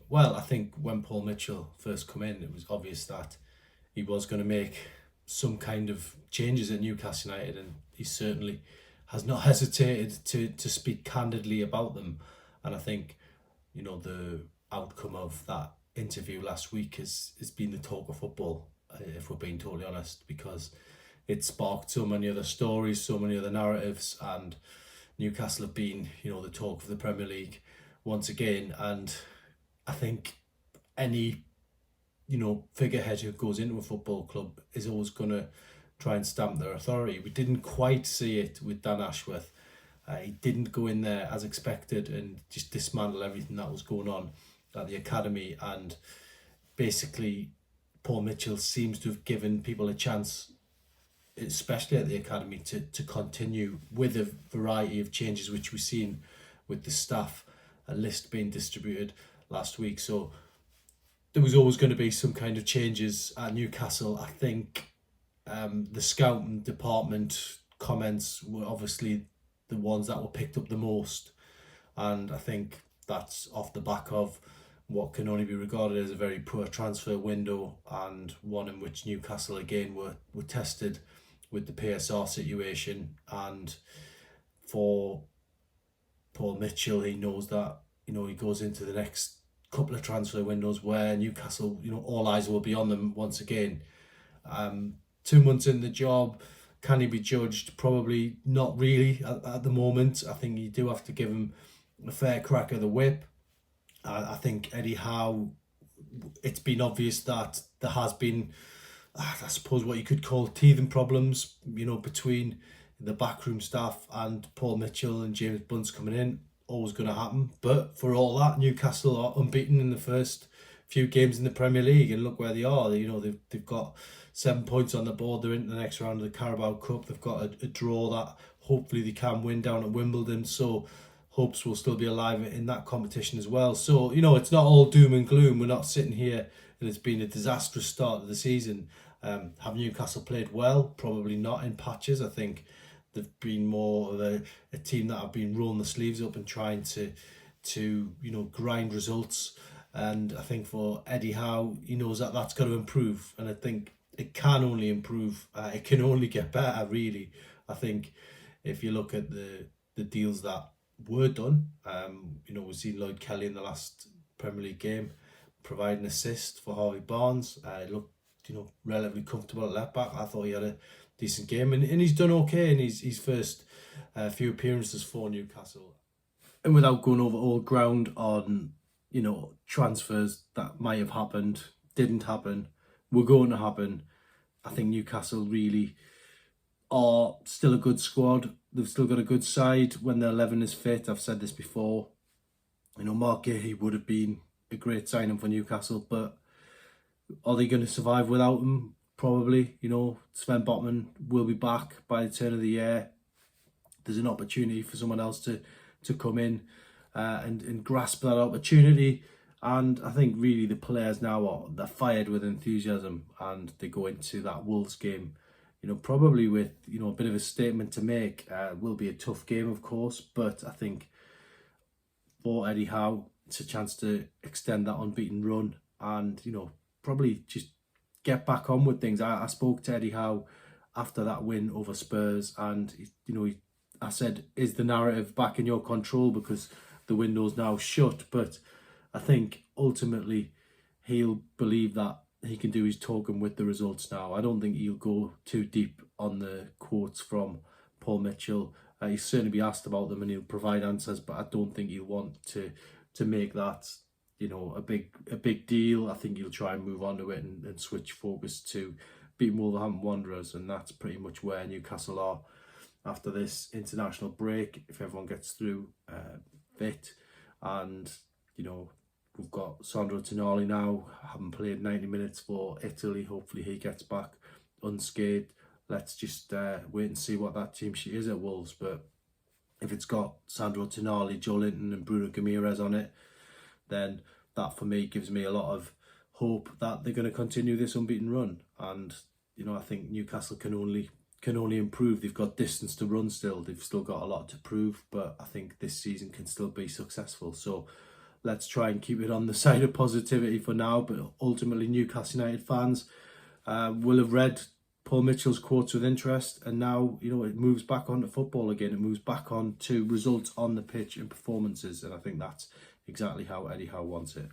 Well, I think when Paul Mitchell first come in, it was obvious that he was going to make some kind of changes at Newcastle United, and he certainly has not hesitated to speak candidly about them. And I think, the outcome of that interview last week has been the talk of football, if we're being totally honest, because it sparked so many other stories, so many other narratives, and Newcastle have been, the talk of the Premier League once again. And I think any, figurehead who goes into a football club is always going to try and stamp their authority. We didn't quite see it with Dan Ashworth. He didn't go in there as expected and just dismantle everything that was going on at the academy. And basically, Paul Mitchell seems to have given people a chance, especially at the academy, to continue with a variety of changes, which we've seen with the staff list being distributed last week. So there was always going to be some kind of changes at Newcastle. I think the scouting department comments were obviously the ones that were picked up the most, and I think that's off the back of what can only be regarded as a very poor transfer window, and one in which Newcastle again were tested with the PSR situation. And for Paul Mitchell, he knows that, he goes into the next couple of transfer windows where Newcastle, all eyes will be on them once again. 2 months in the job, can he be judged? Probably not really at the moment. I think you do have to give him a fair crack of the whip. I think Eddie Howe, it's been obvious that there has been, I suppose, what you could call teething problems, between the backroom staff and Paul Mitchell and James Bunce coming in. Always going to happen. But for all that, Newcastle are unbeaten in the first few games in the Premier League, and look where they are. They've got 7 points on the board. They're into the next round of the Carabao Cup. They've got a draw that hopefully they can win down at Wimbledon. So hopes will still be alive in that competition as well. So, it's not all doom and gloom. We're not sitting here and it's been a disastrous start to the season. Have Newcastle played well? Probably not, in patches. I think they've been more of a team that have been rolling the sleeves up and trying to grind results. And I think for Eddie Howe, he knows that that's got to improve. And I think it can only improve. It can only get better, really. I think if you look at the deals that were done, we've seen Lloyd Kelly in the last Premier League game provide an assist for Harvey Barnes. It looked, relatively comfortable at left back. I thought he had a decent game, and he's done okay in his first few appearances for Newcastle. And without going over old ground on, transfers that might have happened, didn't happen, were going to happen, I think Newcastle really are still a good squad. They've still got a good side when their 11 is fit. I've said this before. Mark Gahey would have been a great signing for Newcastle, but are they going to survive without him? Probably. Sven Botman will be back by the turn of the year. There's an opportunity for someone else to come in and grasp that opportunity. And I think really the players now they're fired with enthusiasm, and they go into that Wolves game, probably with a bit of a statement to make. It will be a tough game, of course, but I think for Eddie Howe, it's a chance to extend that unbeaten run and probably just get back on with things. I spoke to Eddie Howe after that win over Spurs, and I said, is the narrative back in your control because the window's now shut? But I think ultimately he'll believe that he can do his talking with the results now. I don't think he'll go too deep on the quotes from Paul Mitchell. He'll certainly be asked about them and he'll provide answers, but I don't think he'll want to make that a big deal. I think he'll try and move on to it and switch focus to beating Wolverhampton Wanderers, and that's pretty much where Newcastle are after this international break, if everyone gets through fit. And we've got Sandro Tonali now, having played 90 minutes for Italy. Hopefully he gets back unscathed. Let's just wait and see what that team sheet is at Wolves. But if it's got Sandro Tonali, Joe Linton and Bruno Guimaraes on it, then that for me gives me a lot of hope that they're going to continue this unbeaten run. And I think Newcastle can only improve. They've got distance to run still. They've still got a lot to prove, but I think this season can still be successful. So let's try and keep it on the side of positivity for now. But ultimately, Newcastle United fans will have read Paul Mitchell's quotes with interest, and now, you know, it moves back onto football again. It moves back on to results on the pitch and performances, and I think that's exactly how Eddie Howe wants it.